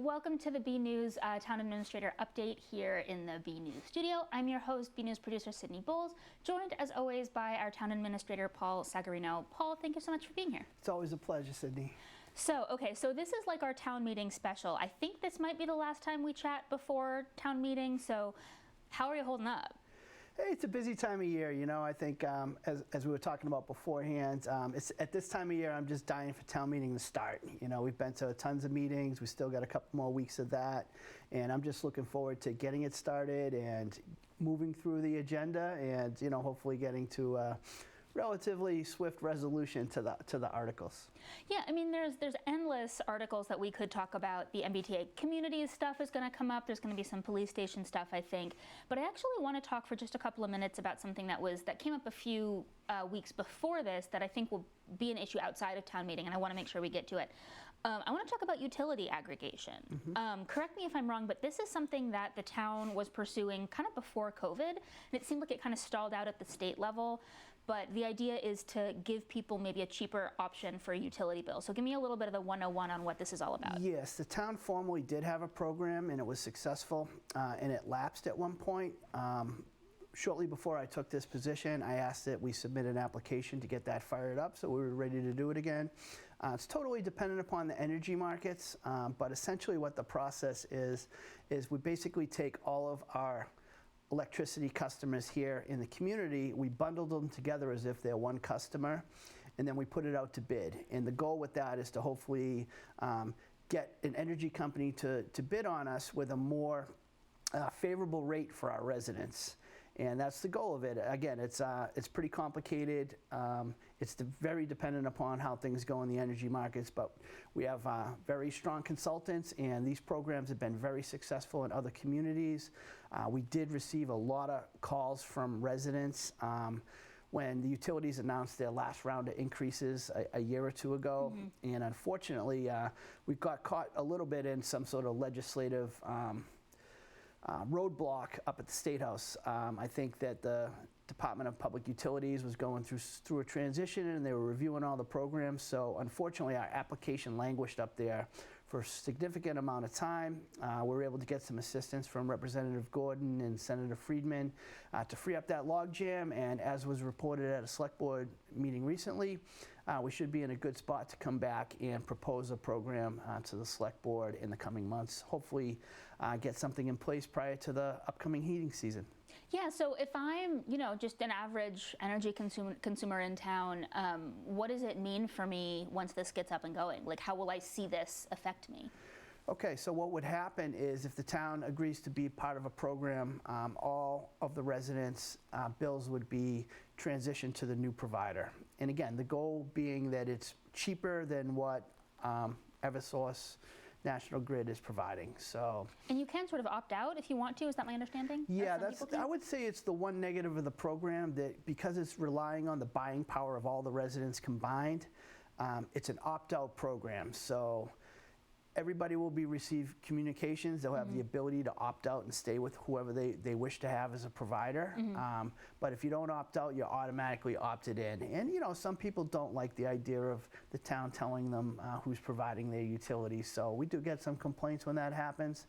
welcome to the B News Town Administrator Update here in the B News studio. I'm your host, B News producer Sydney Bowles, joined as always by our Town Administrator Paul Sagarino. Paul, thank you so much for being here. It's always a pleasure, Sydney. So this is like our town meeting special. I think this might be the last time we chat before town meeting, so how are you holding up? Hey, it's a busy time of year, you know. I think as we were talking about beforehand, it's at this time of year I'm just dying for town meeting to start. You know, we've been to tons of meetings, we still got a couple more weeks of that, and I'm just looking forward to getting it started and moving through the agenda and, you know, hopefully getting to relatively swift resolution to the articles. Yeah, I mean, there's endless articles that we could talk about. The MBTA community stuff is going to come up. There's going to be some police station stuff, I think. But I actually want to talk for just a couple of minutes about something that came up a few weeks before this that I think will be an issue outside of town meeting, and I want to make sure we get to it. I want to talk about utility aggregation. Mm-hmm. Correct me if I'm wrong, but this is something that the town was pursuing kind of before COVID, and it seemed like it kind of stalled out at the state level. But the idea is to give people maybe a cheaper option for a utility bill. So give me a little bit of the 101 on what this is all about. Yes, the town formally did have a program, and it was successful, and it lapsed at one point. Shortly before I took this position, I asked that we submit an application to get that fired up, so we were ready to do it again. It's totally dependent upon the energy markets, but essentially what the process is we basically take all of our electricity customers here in the community, we bundle them together as if they're one customer, and then we put it out to bid. And the goal with that is to hopefully get an energy company to bid on us with a more favorable rate for our residents. And that's the goal of it. Again, it's pretty complicated. It's very dependent upon how things go in the energy markets, but we have very strong consultants, and these programs have been very successful in other communities. We did receive a lot of calls from residents when the utilities announced their last round of increases a year or two ago. Mm-hmm. And unfortunately, we got caught a little bit in some sort of legislative roadblock up at the State House. I think that the Department of Public Utilities was going through a transition, and they were reviewing all the programs. So unfortunately, our application languished up there for a significant amount of time. We were able to get some assistance from Representative Gordon and Senator Friedman to free up that logjam. And as was reported at a select board meeting recently, we should be in a good spot to come back and propose a program to the select board in the coming months. Hopefully get something in place prior to the upcoming heating season. Yeah, so if I'm, you know, just an average energy consumer in town, what does it mean for me once this gets up and going? Like, how will I see this affect me? Okay, so what would happen is if the town agrees to be part of a program, all of the residents' bills would be transitioned to the new provider. And again, the goal being that it's cheaper than what Eversource National Grid is providing. So, and you can sort of opt out if you want to. Is that my understanding? Yeah, I would say it's the one negative of the program, that because it's relying on the buying power of all the residents combined, it's an opt-out program. So everybody will receive communications. They'll have the ability to opt out and stay with whoever they wish to have as a provider. But if you don't opt out, you're automatically opted in. And you know, some people don't like the idea of the town telling them who's providing their utilities. So we do get some complaints when that happens.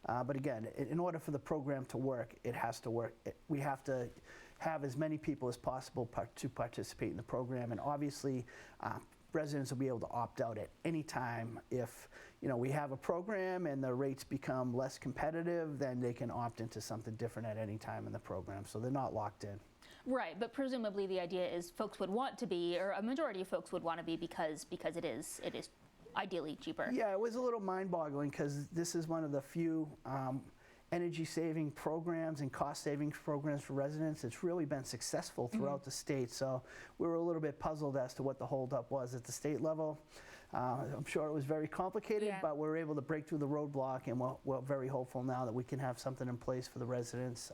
But again, in order for the program to work, it has to work. We have to have as many people as possible to participate in the program. And obviously, residents will be able to opt out at any time. If, you know, we have a program and the rates become less competitive, then they can opt into something different at any time in the program. So they're not locked in. Right, but presumably the idea is folks would want to be, or a majority of folks would want to be, because it is ideally cheaper. Yeah, it was a little mind-boggling because this is one of the few energy-saving programs and cost-saving programs for residents. It's really been successful throughout the state, so we were a little bit puzzled as to what the holdup was at the state level. I'm sure it was very complicated, but we were able to break through the roadblock, and we're very hopeful now that we can have something in place for the residents,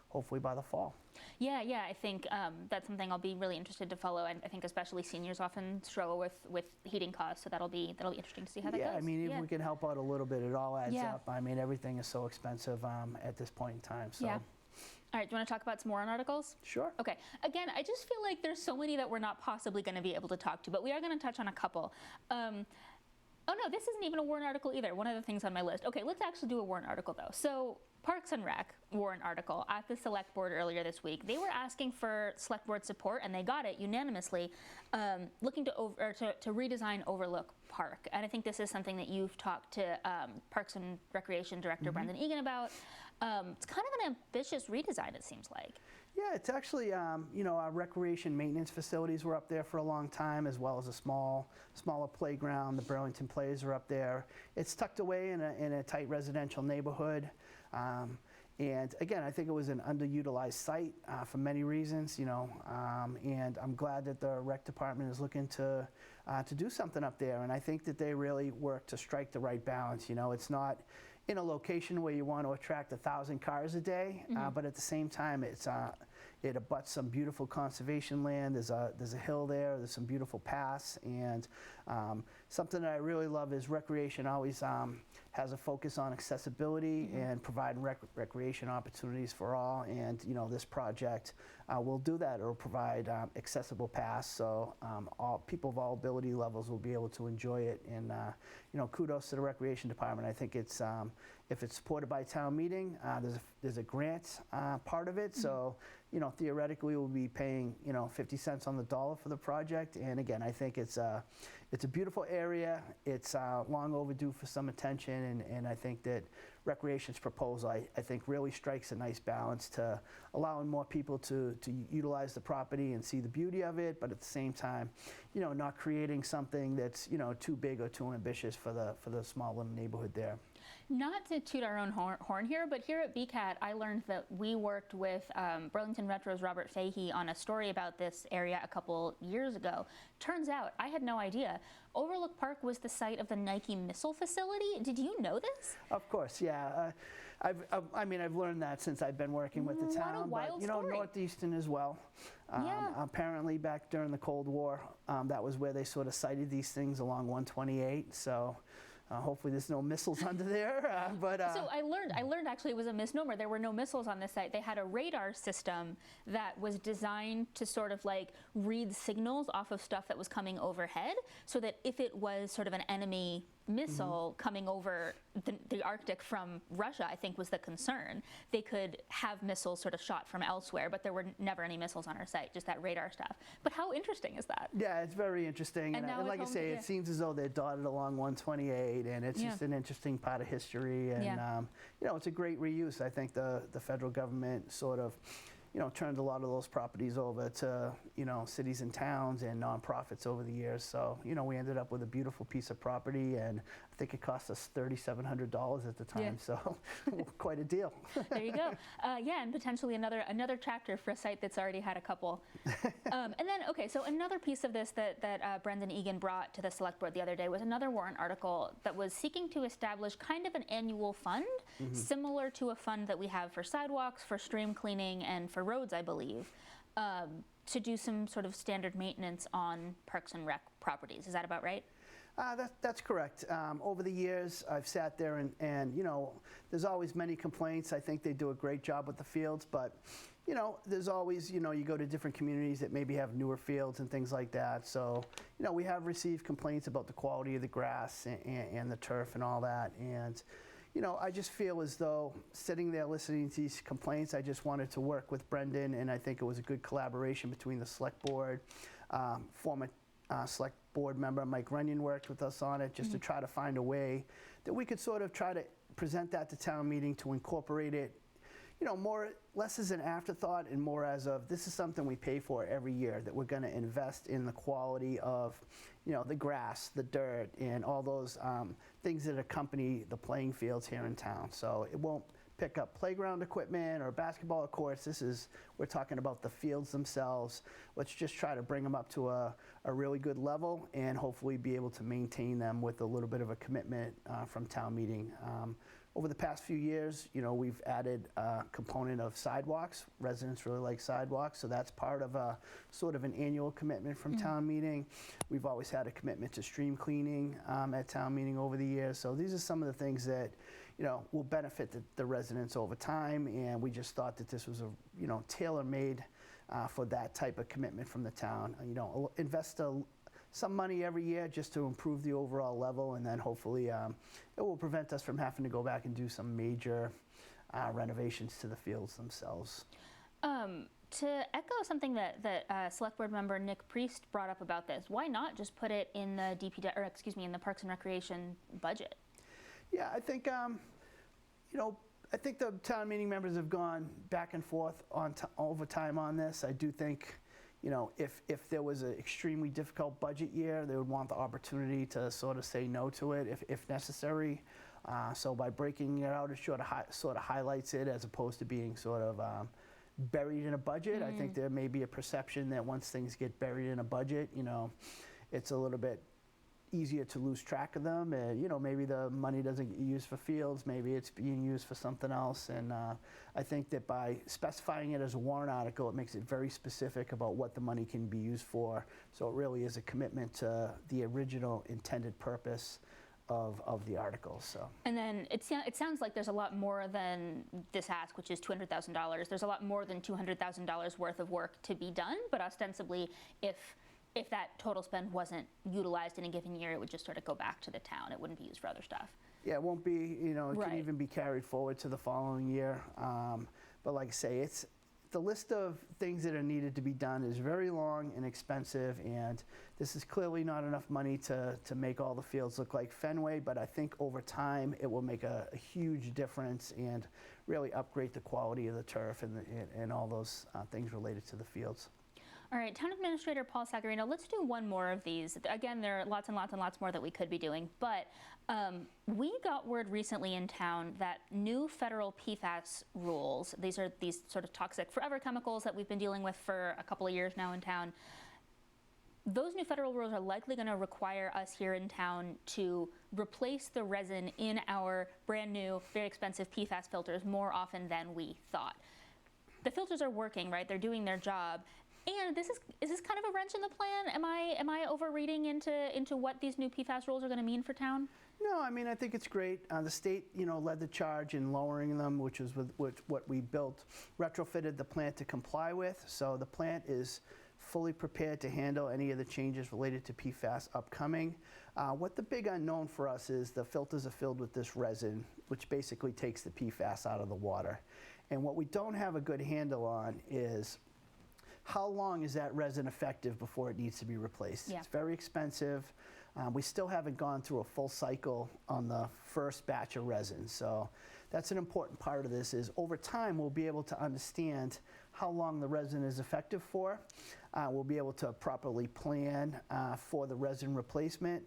hopefully by the fall. Yeah, I think that's something I'll be really interested to follow. And I think especially seniors often struggle with heating costs, so that'll be interesting to see how that goes. Yeah, I mean, if we can help out a little bit, it all adds up. I mean, everything is so expensive at this point in time. So. Yeah. All right, do you want to talk about some more on articles? Sure. Okay. Again, I just feel like there's so many that we're not possibly going to be able to talk to, but we are going to touch on a couple. Oh no, this isn't even a warrant article either. One of the things on my list. Okay, let's actually do a warrant article though. So Parks and Rec warrant article at the select board earlier this week. They were asking for select board support, and they got it unanimously, looking to redesign Overlook Park. And I think this is something that you've talked to Parks and Recreation Director Brendan Egan about. It's kind of an ambitious redesign, it seems like. Yeah, it's actually, you know, our recreation maintenance facilities were up there for a long time, as well as a smaller playground. The Burlington Plays are up there. It's tucked away in a tight residential neighborhood. And again, I think it was an underutilized site for many reasons, you know, and I'm glad that the rec department is looking to do something up there. And I think that they really work to strike the right balance. You know, it's not in a location where you want to attract 1,000 cars a day, but at the same time, it abuts some beautiful conservation land. There's a hill there. There's some beautiful paths, and something that I really love is recreation always has a focus on accessibility and providing recreation opportunities for all. And you know, this project will do that. It will provide accessible paths, so all people of all ability levels will be able to enjoy it. And you know, kudos to the recreation department. I think it's if it's supported by town meeting, there's a grant part of it. So you know, theoretically, we'll be paying, you know, 50 cents on the dollar for the project. And again, I think it's a beautiful area. It's long overdue for some attention, and I think that Recreation's proposal, I think, really strikes a nice balance to allowing more people to utilize the property and see the beauty of it, but at the same time, you know, not creating something that's, you know, too big or too ambitious for the small little neighborhood there. Not to toot our own horn here, but here at BCAT, I learned that we worked with Burlington Retro's Robert Fahey on a story about this area a couple years ago. Turns out, I had no idea, Overlook Park was the site of the Nike missile facility. Did you know this? Of course, yeah. I mean, I've learned that since I've been working with the town. What a wild but, you know, story. Northeastern as well. Yeah. Apparently, back during the Cold War, that was where they sort of sighted these things along 128. So. Hopefully there's no missiles under there, So I learned actually it was a misnomer. There were no missiles on this site. They had a radar system that was designed to sort of like read signals off of stuff that was coming overhead, so that if it was sort of an enemy missile coming over the Arctic from Russia, I think was the concern, they could have missiles sort of shot from elsewhere, but there were never any missiles on our site, just that radar stuff. But how interesting is that? Yeah, it's very interesting. And now like I say, it seems as though they're dotted along 128, and it's just an interesting part of history. And, you know, it's a great reuse. I think the federal government sort of, you know, turned a lot of those properties over to, you know, cities and towns and nonprofits over the years. So, you know, we ended up with a beautiful piece of property, and I think it cost us $3,700 at the time. So, quite a deal. There you go. Yeah, and potentially another chapter for a site that's already had a couple. And then, okay, so another piece of this that Brendan Egan brought to the select board the other day was another warrant article that was seeking to establish kind of an annual fund, similar to a fund that we have for sidewalks, for stream cleaning, and for roads, I believe, to do some sort of standard maintenance on Parks and Rec properties. Is that about right? That's correct. Over the years, I've sat there and, you know, there's always many complaints. I think they do a great job with the fields, but, you know, there's always, you know, you go to different communities that maybe have newer fields and things like that. So, you know, we have received complaints about the quality of the grass and the turf and all that. And, you know, I just feel as though sitting there listening to these complaints, I just wanted to work with Brendan, and I think it was a good collaboration between the select board. Former select board member Mike Runyon worked with us on it just to try to find a way that we could sort of try to present that to town meeting, to incorporate it, you know, less as an afterthought and more as of, this is something we pay for every year, that we're going to invest in the quality of, you know, the grass, the dirt, and all those things that accompany the playing fields here in town. So it won't pick up playground equipment or basketball courts. We're talking about the fields themselves. Let's just try to bring them up to a really good level and hopefully be able to maintain them with a little bit of a commitment from town meeting. Over the past few years, you know, we've added a component of sidewalks. Residents really like sidewalks, so that's part of a sort of an annual commitment from town meeting. We've always had a commitment to stream cleaning at town meeting over the years. So these are some of the things that, you know, will benefit the residents over time, and we just thought that this was a, you know, tailor-made for that type of commitment from the town. You know, invest a some money every year just to improve the overall level, and then hopefully it will prevent us from having to go back and do some major renovations to the fields themselves. To echo something that Select Board Member Nick Priest brought up about this, why not just put it in the in the Parks and Recreation budget? Yeah, I think I think the town meeting members have gone back and forth over time on this. I do think, if there was an extremely difficult budget year, they would want the opportunity to sort of say no to it if necessary. So by breaking it out, it sort of highlights it as opposed to being sort of buried in a budget. I think there may be a perception that once things get buried in a budget, it's a little bit easier to lose track of them, and maybe the money doesn't get used for fields, maybe it's being used for something else. And I think that by specifying it as a warrant article, it makes it very specific about what the money can be used for. So it really is a commitment to the original intended purpose of the article. So. And then it sounds like there's a lot more than this ask, which is $200,000. There's a lot more than $200,000 worth of work to be done, but ostensibly, if that total spend wasn't utilized in a given year, it would just sort of go back to the town. It wouldn't be used for other stuff. Yeah, it won't be, it Right. can even be carried forward to the following year. But like I say, the list of things that are needed to be done is very long and expensive, and this is clearly not enough money to make all the fields look like Fenway, but I think over time it will make a huge difference and really upgrade the quality of the turf and all those things related to the fields. All right, Town Administrator Paul Sagarino, let's do one more of these. Again, there are lots and lots and lots more that we could be doing, but we got word recently in town that new federal PFAS rules, these are these sort of toxic forever chemicals that we've been dealing with for a couple of years now in town, those new federal rules are likely going to require us here in town to replace the resin in our brand new, very expensive PFAS filters more often than we thought. The filters are working, right? They're doing their job. And is this kind of a wrench in the plan? Am I overreading into what these new PFAS rules are going to mean for town? No, I mean, I think it's great. The state, led the charge in lowering them, which is what we built, retrofitted the plant to comply with. So the plant is fully prepared to handle any of the changes related to PFAS upcoming. What the big unknown for us is the filters are filled with this resin, which basically takes the PFAS out of the water. And what we don't have a good handle on is how long is that resin effective before it needs to be replaced? Yeah. It's very expensive. We still haven't gone through a full cycle on the first batch of resin. So that's an important part of this is over time we'll be able to understand how long the resin is effective for. We'll be able to properly plan for the resin replacement.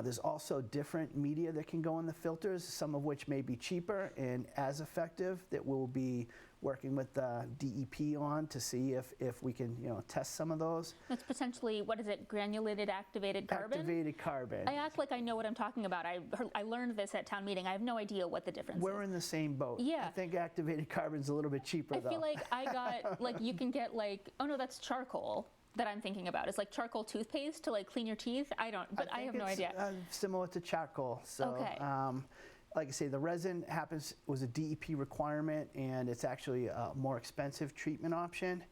There's also different media that can go in the filters, some of which may be cheaper and as effective, that we'll be working with DEP on to see if we can test some of those. That's potentially, what is it, granulated activated carbon? Activated carbon. I act like I know what I'm talking about. I learned this at town meeting. I have no idea what the difference is. We're in the same boat. Yeah. I think activated carbon's a little bit cheaper though. I feel like I got, you can get oh no, that's charcoal that I'm thinking about. It's like charcoal toothpaste to clean your teeth. I have no idea. Similar to charcoal. So, okay. Like I say, the resin was a DEP requirement, and it's actually a more expensive treatment option.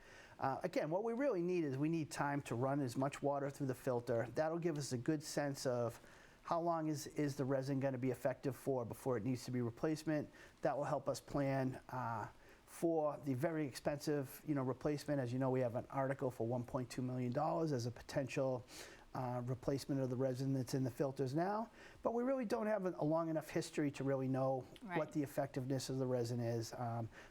Again, what we really need is we need time to run as much water through the filter. That'll give us a good sense of how long is the resin going to be effective for before it needs to be replacement. That will help us plan for the very expensive replacement. As you know, we have an article for $1.2 million as a potential replacement of the resin that's in the filters now, but we really don't have a long enough history to really know what the effectiveness of the resin is.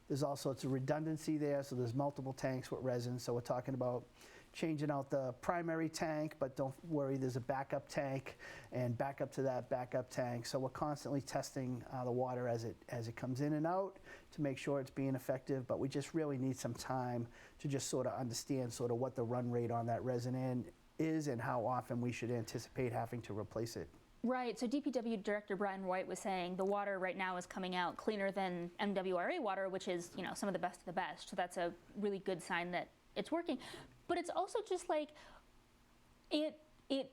There's all sorts of redundancy there, so there's multiple tanks with resin, so we're talking about changing out the primary tank, but don't worry, there's a backup tank and backup to that backup tank. So we're constantly testing the water as it comes in and out to make sure it's being effective, but we just really need some time to just sort of understand sort of what the run rate on that resin is and how often we should anticipate having to replace it. Right, so DPW Director Brian White was saying the water right now is coming out cleaner than MWRA water, which is, some of the best of the best. So that's a really good sign that it's working. But it's also just it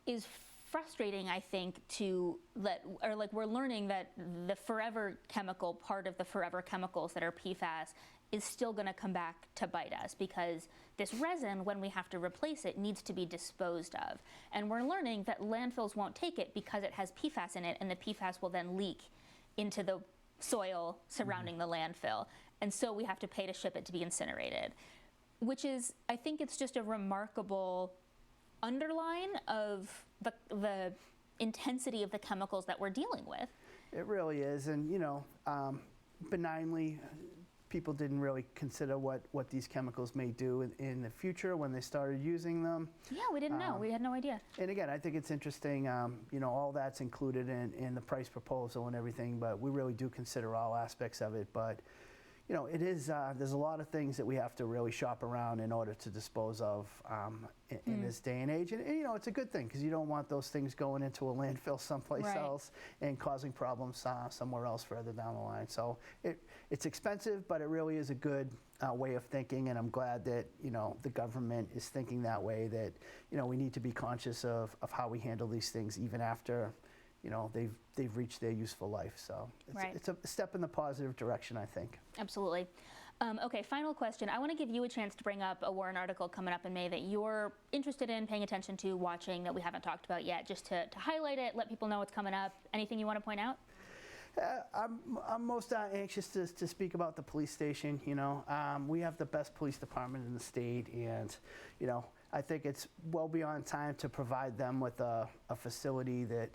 is frustrating, I think, we're learning that the forever chemical, part of the forever chemicals that are PFAS, is still going to come back to bite us, because this resin, when we have to replace it, needs to be disposed of. And we're learning that landfills won't take it because it has PFAS in it, and the PFAS will then leak into the soil surrounding the landfill. And so we have to pay to ship it to be incinerated, which is, I think it's just a remarkable underline of the intensity of the chemicals that we're dealing with. It really is, and benignly, people didn't really consider what these chemicals may do in the future when they started using them. Yeah, we didn't know. We had no idea. And again, I think it's interesting, all that's included in the price proposal and everything, but we really do consider all aspects of it. But it is, there's a lot of things that we have to really shop around in order to dispose of in this day and age. And it's a good thing, because you don't want those things going into a landfill someplace else and causing problems somewhere else further down the line. So it's expensive, but it really is a good way of thinking, and I'm glad that the government is thinking that way, that we need to be conscious of how we handle these things even after they've reached their useful life. So it's a step in the positive direction, I think. Absolutely. Okay, final question. I want to give you a chance to bring up a warrant article coming up in May that you're interested in, paying attention to, watching, that we haven't talked about yet, just to highlight it, let people know what's coming up. Anything you want to point out? I'm most anxious to speak about the police station. We have the best police department in the state, and I think it's well beyond time to provide them with a facility that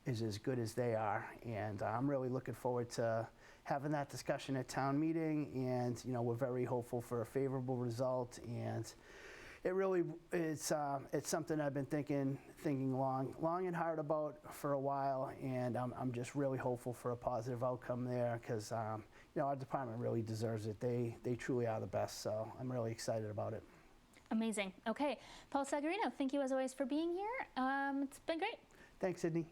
is as good as they are. And I'm really looking forward to having that discussion at town meeting, and we're very hopeful for a favorable result. And it really it's something I've been thinking long and hard about for a while, and I'm just really hopeful for a positive outcome there, because our department really deserves it. They truly are the best, so I'm really excited about it. Amazing. Okay, Paul Sagarino, thank you as always for being here. It's been great. Thanks, Sydney.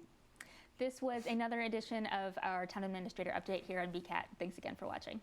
This was another edition of our Town Administrator Update here on VCAT. Thanks again for watching.